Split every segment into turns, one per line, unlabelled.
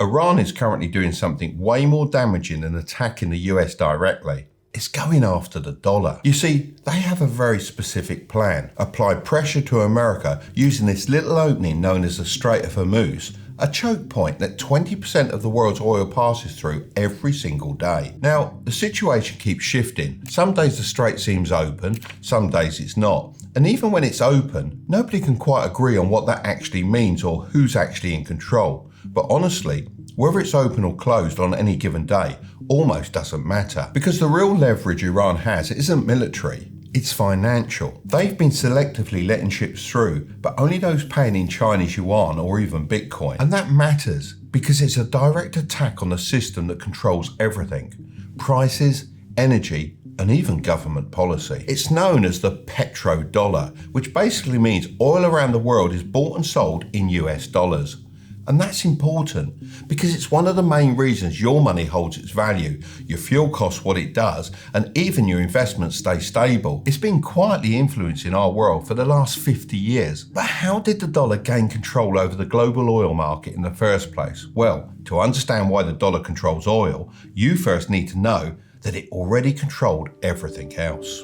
Iran is currently doing something way more damaging than attacking the US directly. It's going after the dollar. You see, they have a very specific plan. Apply pressure to America using this little opening known as the Strait of Hormuz, a choke point that 20% of the world's oil passes through every single day. Now, the situation keeps shifting. Some days the strait seems open, some days it's not. And even when it's open, nobody can quite agree on what that actually means or who's actually in control. But honestly, whether it's open or closed on any given day almost doesn't matter. Because the real leverage Iran has isn't military, it's financial. They've been selectively letting ships through, but only those paying in Chinese yuan or even Bitcoin. And that matters because it's a direct attack on the system that controls everything: prices, energy, and even government policy. It's known as the Petrodollar, which basically means oil around the world is bought and sold in US dollars. And that's important because it's one of the main reasons your money holds its value, your fuel costs what it does, and even your investments stay stable. It's been quietly influencing our world for the last 50 years. But how did the dollar gain control over the global oil market in the first place? Well, to understand why the dollar controls oil, you first need to know that it already controlled everything else.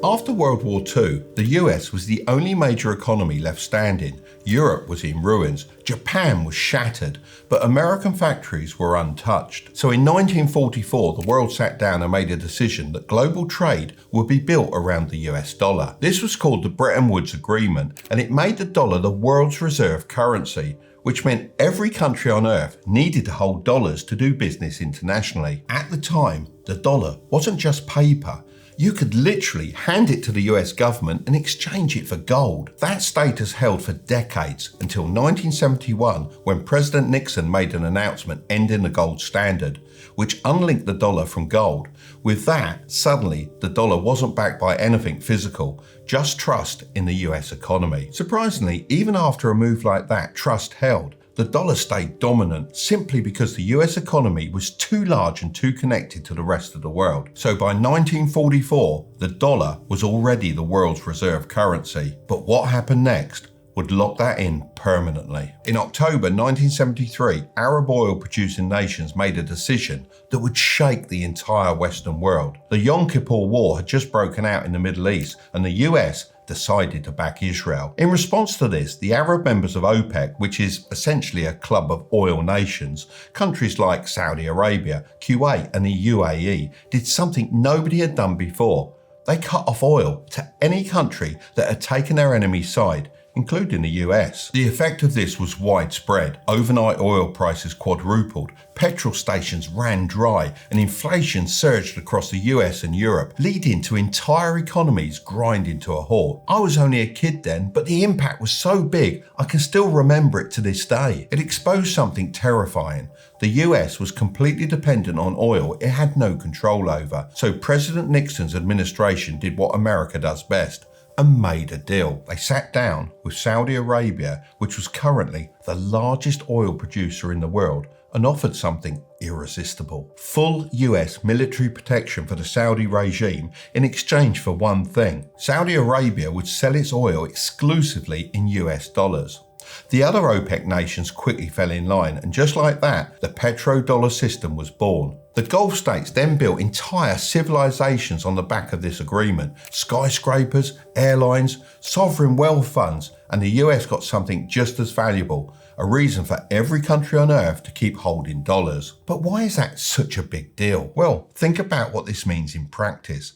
After World War II, the US was the only major economy left standing. Europe was in ruins, Japan was shattered, but American factories were untouched. So in 1944, the world sat down and made a decision that global trade would be built around the US dollar. This was called the Bretton Woods Agreement, and it made the dollar the world's reserve currency, which meant every country on earth needed to hold dollars to do business internationally. At the time, the dollar wasn't just paper. You could literally hand it to the US government and exchange it for gold. That status held for decades until 1971, when President Nixon made an announcement ending the gold standard, which unlinked the dollar from gold. With that, suddenly the dollar wasn't backed by anything physical, just trust in the US economy. Surprisingly, even after a move like that, trust held. The dollar stayed dominant simply because the US economy was too large and too connected to the rest of the world. So by 1944, the dollar was already the world's reserve currency. But what happened next would lock that in permanently. In October 1973, Arab oil-producing nations made a decision that would shake the entire Western world. The Yom Kippur War had just broken out in the Middle East, and the US decided to back Israel. In response to this, the Arab members of OPEC, which is essentially a club of oil nations, countries like Saudi Arabia, Kuwait, and the UAE, did something nobody had done before. They cut off oil to any country that had taken their enemy's side, including the US. The effect of this was widespread. Overnight oil prices quadrupled, petrol stations ran dry, and inflation surged across the US and Europe, leading to entire economies grinding to a halt. I was only a kid then, but the impact was so big I can still remember it to this day. It exposed something terrifying. The US was completely dependent on oil it had no control over. So President Nixon's administration did what America does best and made a deal. They sat down with Saudi Arabia, which was currently the largest oil producer in the world, and offered something irresistible: full US military protection for the Saudi regime in exchange for one thing. Saudi Arabia would sell its oil exclusively in US dollars. The other OPEC nations quickly fell in line, and just like that, the petrodollar system was born. The Gulf states then built entire civilizations on the back of this agreement: skyscrapers, airlines, sovereign wealth funds, and the US got something just as valuable: a reason for every country on earth to keep holding dollars. But why is that such a big deal? Well, think about what this means in practice.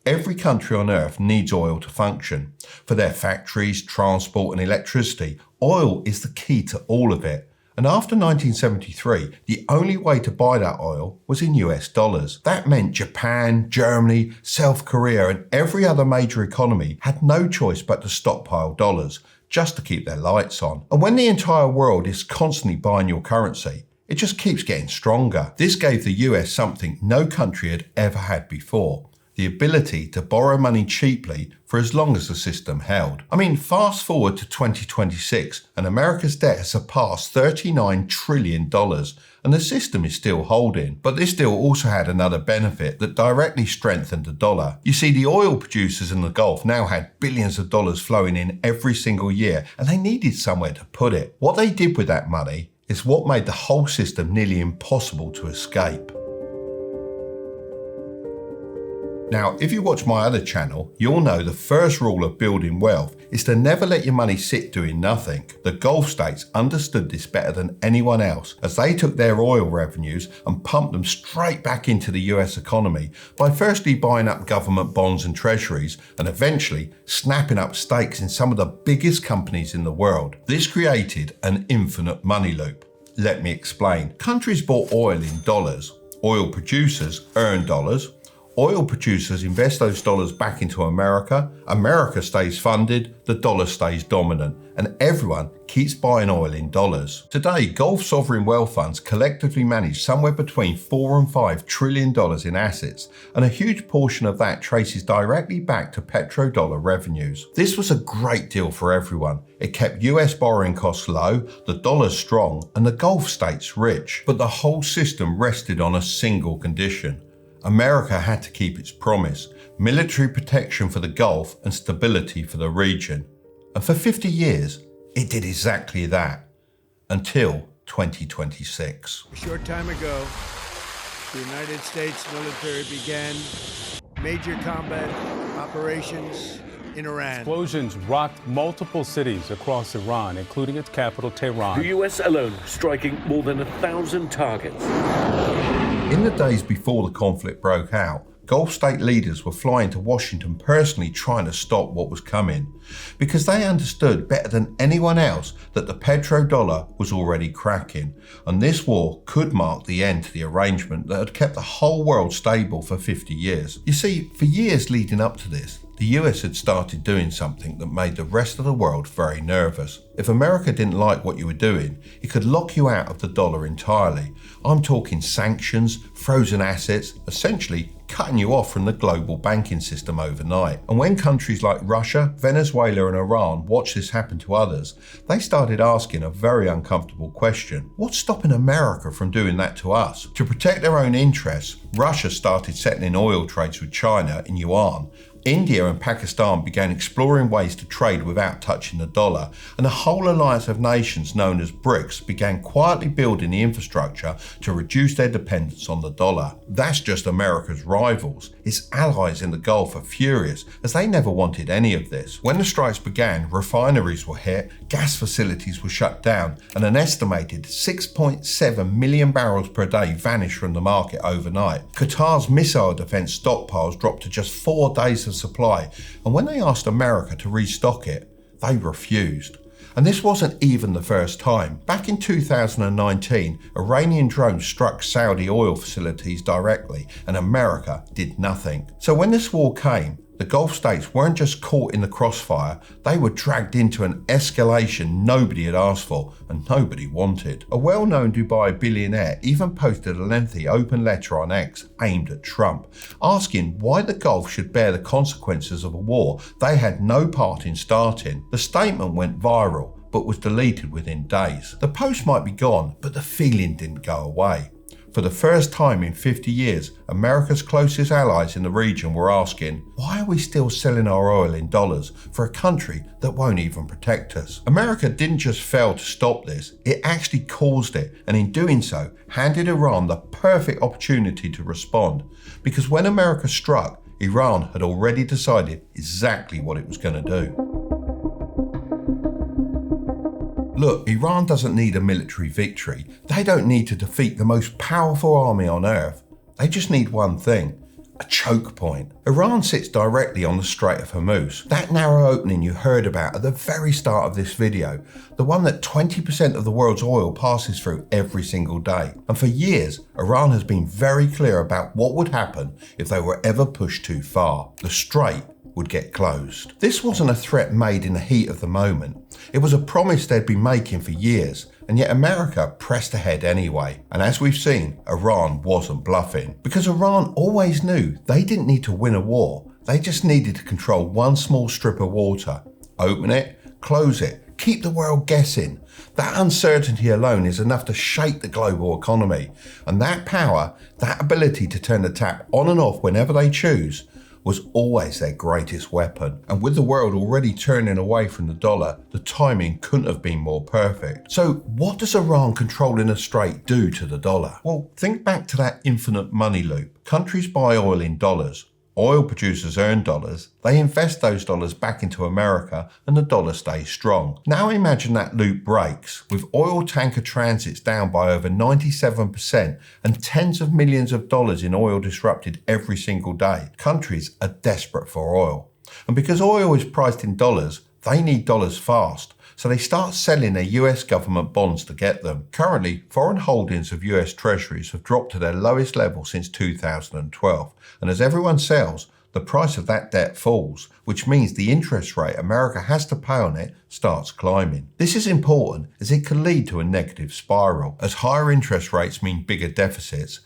Every country on earth needs oil to function. For their factories, transport, and electricity, oil is the key to all of it. And after 1973, the only way to buy that oil was in US dollars. That meant Japan, Germany, South Korea, and every other major economy had no choice but to stockpile dollars, just to keep their lights on. And when the entire world is constantly buying your currency, it just keeps getting stronger. This gave the US something no country had ever had before: the ability to borrow money cheaply for as long as the system held. I mean, fast forward to 2026 and America's debt has surpassed $39 trillion and the system is still holding. But this deal also had another benefit that directly strengthened the dollar. You see, the oil producers in the Gulf now had billions of dollars flowing in every single year and they needed somewhere to put it. What they did with that money is what made the whole system nearly impossible to escape. Now, if you watch my other channel, you'll know the first rule of building wealth is to never let your money sit doing nothing. The Gulf states understood this better than anyone else as they took their oil revenues and pumped them straight back into the US economy by firstly buying up government bonds and treasuries and eventually snapping up stakes in some of the biggest companies in the world. This created an infinite money loop. Let me explain. Countries bought oil in dollars. Oil producers earn dollars. Oil producers invest those dollars back into America, America stays funded, the dollar stays dominant, and everyone keeps buying oil in dollars. Today, Gulf sovereign wealth funds collectively manage somewhere between $4 and $5 trillion in assets, and a huge portion of that traces directly back to petrodollar revenues. This was a great deal for everyone. It kept US borrowing costs low, the dollar strong, and the Gulf states rich. But the whole system rested on a single condition. America had to keep its promise, military protection for the Gulf and stability for the region. And for 50 years, it did exactly that, until 2026.
A short time ago, the United States military began major combat operations in Iran.
Explosions rocked multiple cities across Iran, including its capital, Tehran.
The US alone striking more than 1,000 targets.
In the days before the conflict broke out, Gulf state leaders were flying to Washington personally trying to stop what was coming, because they understood better than anyone else that the petrodollar was already cracking, and this war could mark the end to the arrangement that had kept the whole world stable for 50 years. You see, for years leading up to this, the US had started doing something that made the rest of the world very nervous. If America didn't like what you were doing, it could lock you out of the dollar entirely. I'm talking sanctions, frozen assets, essentially cutting you off from the global banking system overnight. And when countries like Russia, Venezuela and Iran watched this happen to others, they started asking a very uncomfortable question. What's stopping America from doing that to us? To protect their own interests, Russia started settling oil trades with China in yuan. India and Pakistan began exploring ways to trade without touching the dollar, and the whole alliance of nations known as BRICS began quietly building the infrastructure to reduce their dependence on the dollar. That's just America's rivals. Its allies in the Gulf are furious, as they never wanted any of this. When the strikes began, refineries were hit, gas facilities were shut down, and an estimated 6.7 million barrels per day vanished from the market overnight. Qatar's missile defense stockpiles dropped to just 4 days of supply, and when they asked America to restock it, they refused. And this wasn't even the first time. Back in 2019, Iranian drones struck Saudi oil facilities directly, and America did nothing. So when this war came, the Gulf states weren't just caught in the crossfire, they were dragged into an escalation nobody had asked for and nobody wanted. A well-known Dubai billionaire even posted a lengthy open letter on X aimed at Trump, asking why the Gulf should bear the consequences of a war they had no part in starting. The statement went viral, but was deleted within days. The post might be gone, but the feeling didn't go away. For the first time in 50 years, America's closest allies in the region were asking, why are we still selling our oil in dollars for a country that won't even protect us? America didn't just fail to stop this, it actually caused it, and in doing so, handed Iran the perfect opportunity to respond. Because when America struck, Iran had already decided exactly what it was going to do. Look, Iran doesn't need a military victory. They don't need to defeat the most powerful army on earth. They just need one thing, a choke point. Iran sits directly on the Strait of Hormuz, that narrow opening you heard about at the very start of this video, the one that 20% of the world's oil passes through every single day. And for years, Iran has been very clear about what would happen if they were ever pushed too far. The strait would get closed. This wasn't a threat made in the heat of the moment. It was a promise they'd been making for years, And yet America pressed ahead anyway. And as we've seen, Iran wasn't bluffing. Because Iran always knew they didn't need to win a war. They just needed to control one small strip of water. Open it, close it, keep the world guessing. That uncertainty alone is enough to shake the global economy. And that power, that ability to turn the tap on and off whenever they choose, was always their greatest weapon. And with the world already turning away from the dollar, the timing couldn't have been more perfect. So what does Iran controlling the strait do to the dollar? Well, think back to that infinite money loop. Countries buy oil in dollars. Oil producers earn dollars, they invest those dollars back into America, and the dollar stays strong. Now imagine that loop breaks, with oil tanker transits down by over 97% and tens of millions of dollars in oil disrupted every single day. Countries are desperate for oil. And because oil is priced in dollars, they need dollars fast. So they start selling their US government bonds to get them. Currently, foreign holdings of US treasuries have dropped to their lowest level since 2012. And as everyone sells, the price of that debt falls, which means the interest rate America has to pay on it starts climbing. This is important as it can lead to a negative spiral. As higher interest rates mean bigger deficits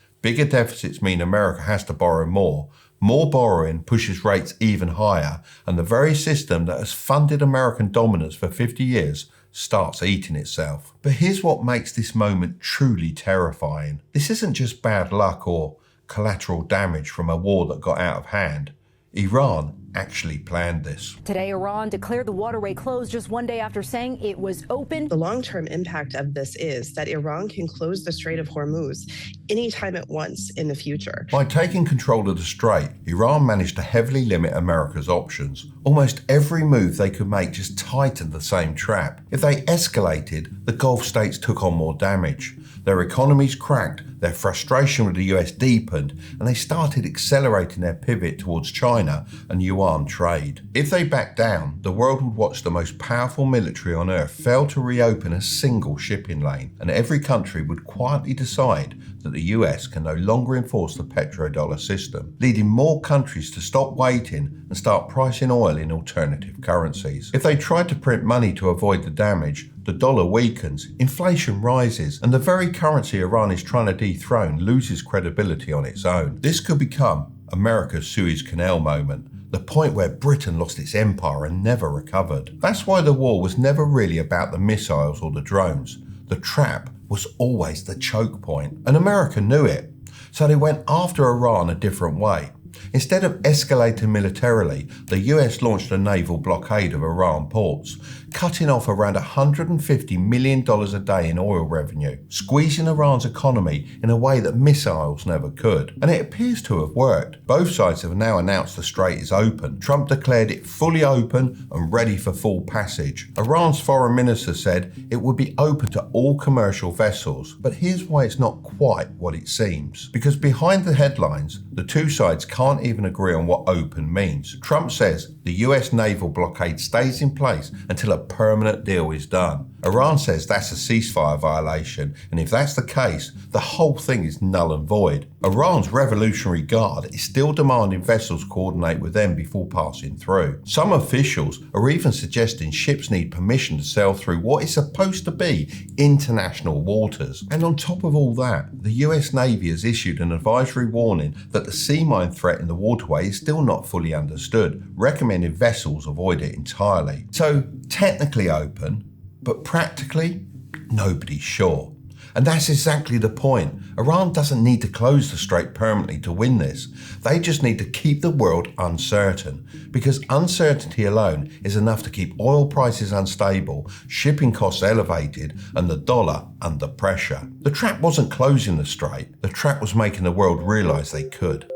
mean America has to borrow more. More borrowing pushes rates even higher, and the very system that has funded American dominance for 50 years starts eating itself. But here's what makes this moment truly terrifying. This isn't just bad luck or collateral damage from a war that got out of hand. Iran actually planned this.
Today, Iran declared the waterway closed just one day after saying it was open.
The long-term impact of this is that Iran can close the Strait of Hormuz anytime it wants in the future.
By taking control of the strait, Iran managed to heavily limit America's options. Almost every move they could make just tightened the same trap. If they escalated, the Gulf states took on more damage. Their economies cracked, their frustration with the US deepened, and they started accelerating their pivot towards China and Yuan trade. If they backed down, the world would watch the most powerful military on earth fail to reopen a single shipping lane, and every country would quietly decide that the US can no longer enforce the petrodollar system, leading more countries to stop waiting and start pricing oil in alternative currencies. If they tried to print money to avoid the damage, the dollar weakens, inflation rises, and the very currency Iran is trying to dethrone loses credibility on its own. This could become America's Suez Canal moment, the point where Britain lost its empire and never recovered. That's why the war was never really about the missiles or the drones. The trap was always the choke point, and America knew it. So they went after Iran a different way. Instead of escalating militarily, the US launched a naval blockade of Iran ports, cutting off around $150 million a day in oil revenue, squeezing Iran's economy in a way that missiles never could. And it appears to have worked. Both sides have now announced the strait is open. Trump declared it fully open and ready for full passage. Iran's foreign minister said it would be open to all commercial vessels. But here's why it's not quite what it seems. Because behind the headlines, the two sides can't even agree on what open means. Trump says the US naval blockade stays in place until a permanent deal is done. Iran says that's a ceasefire violation, and if that's the case, the whole thing is null and void. Iran's Revolutionary Guard is still demanding vessels coordinate with them before passing through. Some officials are even suggesting ships need permission to sail through what is supposed to be international waters. And on top of all that, the US Navy has issued an advisory warning that the sea mine threat in the waterway is still not fully understood, recommending vessels avoid it entirely. So technically open, but practically, nobody's sure. And that's exactly the point. Iran doesn't need to close the strait permanently to win this. They just need to keep the world uncertain, because uncertainty alone is enough to keep oil prices unstable, shipping costs elevated, and the dollar under pressure. The trap wasn't closing the strait. The trap was making the world realize they could.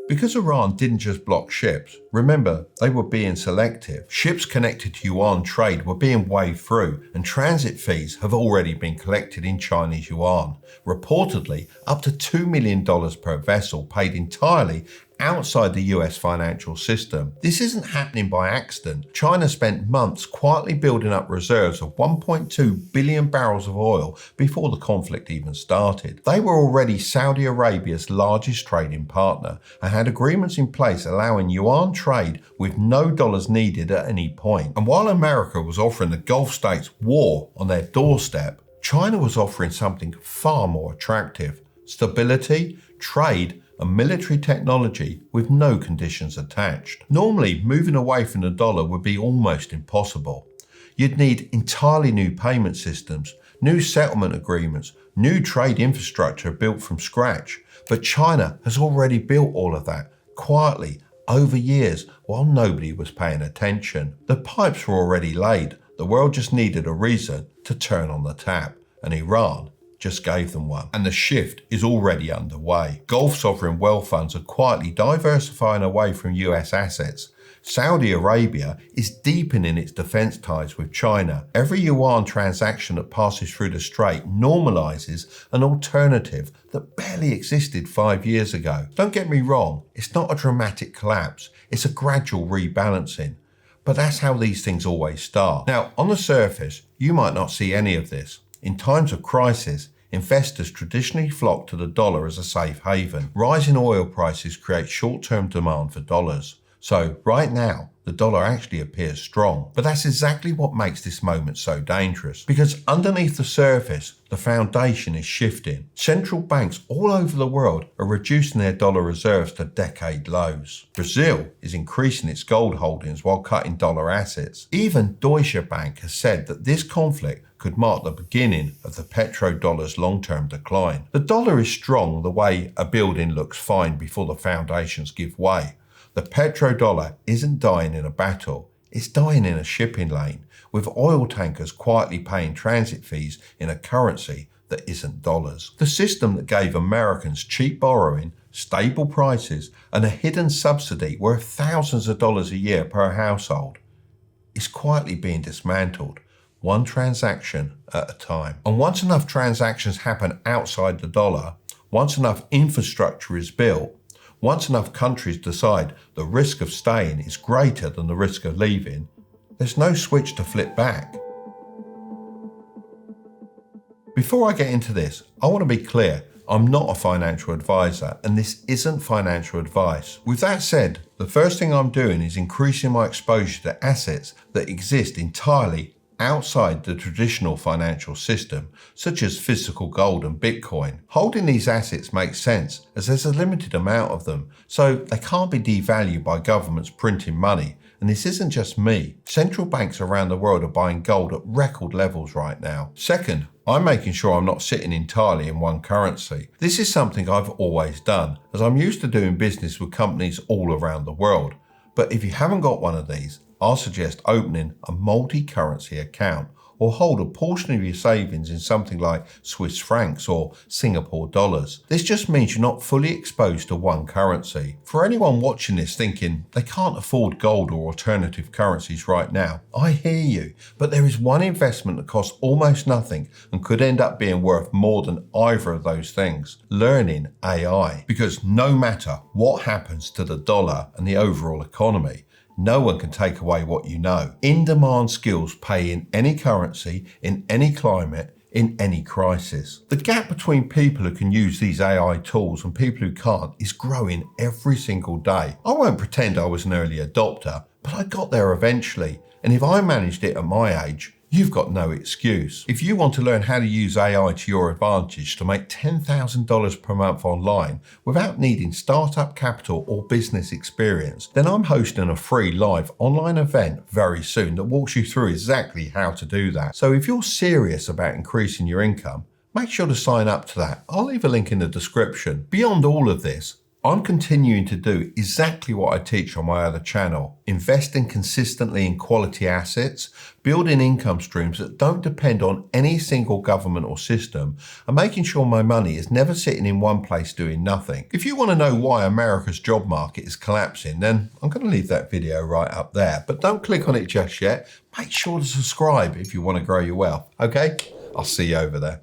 Because Iran didn't just block ships, remember, they were being selective. Ships connected to Yuan trade were being waved through, and transit fees have already been collected in Chinese yuan. Reportedly, up to $2 million per vessel paid entirely outside the US financial system. This isn't happening by accident. China spent months quietly building up reserves of 1.2 billion barrels of oil before the conflict even started. They were already Saudi Arabia's largest trading partner and had agreements in place allowing yuan trade with no dollars needed at any point. And while America was offering the Gulf states war on their doorstep, China was offering something far more attractive: stability, trade, and military technology with no conditions attached. Normally, moving away from the dollar would be almost impossible. You'd need entirely new payment systems, new settlement agreements, new trade infrastructure built from scratch. But China has already built all of that, quietly, over years, while nobody was paying attention. The pipes were already laid. The world just needed a reason to turn on the tap, and Iran just gave them one. And the shift is already underway. Gulf sovereign wealth funds are quietly diversifying away from US assets. Saudi Arabia is deepening its defense ties with China. Every yuan transaction that passes through the strait normalizes an alternative that barely existed 5 years ago. Don't get me wrong, it's not a dramatic collapse, it's a gradual rebalancing. But that's how these things always start. Now, on the surface, you might not see any of this. In times of crisis, investors traditionally flock to the dollar as a safe haven. Rising oil prices create short-term demand for dollars. So right now, the dollar actually appears strong. But that's exactly what makes this moment so dangerous. Because underneath the surface, the foundation is shifting. Central banks all over the world are reducing their dollar reserves to decade lows. Brazil is increasing its gold holdings while cutting dollar assets. Even Deutsche Bank has said that this conflict could mark the beginning of the petrodollar's long-term decline. The dollar is strong the way a building looks fine before the foundations give way. The petrodollar isn't dying in a battle, it's dying in a shipping lane, with oil tankers quietly paying transit fees in a currency that isn't dollars. The system that gave Americans cheap borrowing, stable prices, and a hidden subsidy worth thousands of dollars a year per household is quietly being dismantled, one transaction at a time. And once enough transactions happen outside the dollar, once enough infrastructure is built, once enough countries decide the risk of staying is greater than the risk of leaving, there's no switch to flip back. Before I get into this, I want to be clear, I'm not a financial advisor and this isn't financial advice. With that said, the first thing I'm doing is increasing my exposure to assets that exist entirely outside the traditional financial system, such as physical gold and Bitcoin. Holding these assets makes sense as there's a limited amount of them, so they can't be devalued by governments printing money. And this isn't just me. Central banks around the world are buying gold at record levels right now. Second, I'm making sure I'm not sitting entirely in one currency. This is something I've always done, as I'm used to doing business with companies all around the world. But if you haven't got one of these, I'll suggest opening a multi-currency account or hold a portion of your savings in something like Swiss francs or Singapore dollars. This just means you're not fully exposed to one currency. For anyone watching this thinking they can't afford gold or alternative currencies right now, I hear you, but there is one investment that costs almost nothing and could end up being worth more than either of those things: learning AI. Because no matter what happens to the dollar and the overall economy, no one can take away what you know. In-demand skills pay in any currency, in any climate, in any crisis. The gap between people who can use these AI tools and people who can't is growing every single day. I won't pretend I was an early adopter, but I got there eventually. And if I managed it at my age, you've got no excuse. If you want to learn how to use AI to your advantage to make $10,000 per month online without needing startup capital or business experience, then I'm hosting a free live online event very soon that walks you through exactly how to do that. So if you're serious about increasing your income, make sure to sign up to that. I'll leave a link in the description. Beyond all of this, I'm continuing to do exactly what I teach on my other channel: investing consistently in quality assets, building income streams that don't depend on any single government or system, and making sure my money is never sitting in one place doing nothing. If you want to know why America's job market is collapsing, then I'm going to leave that video right up there. But don't click on it just yet. Make sure to subscribe if you want to grow your wealth. Okay? I'll see you over there.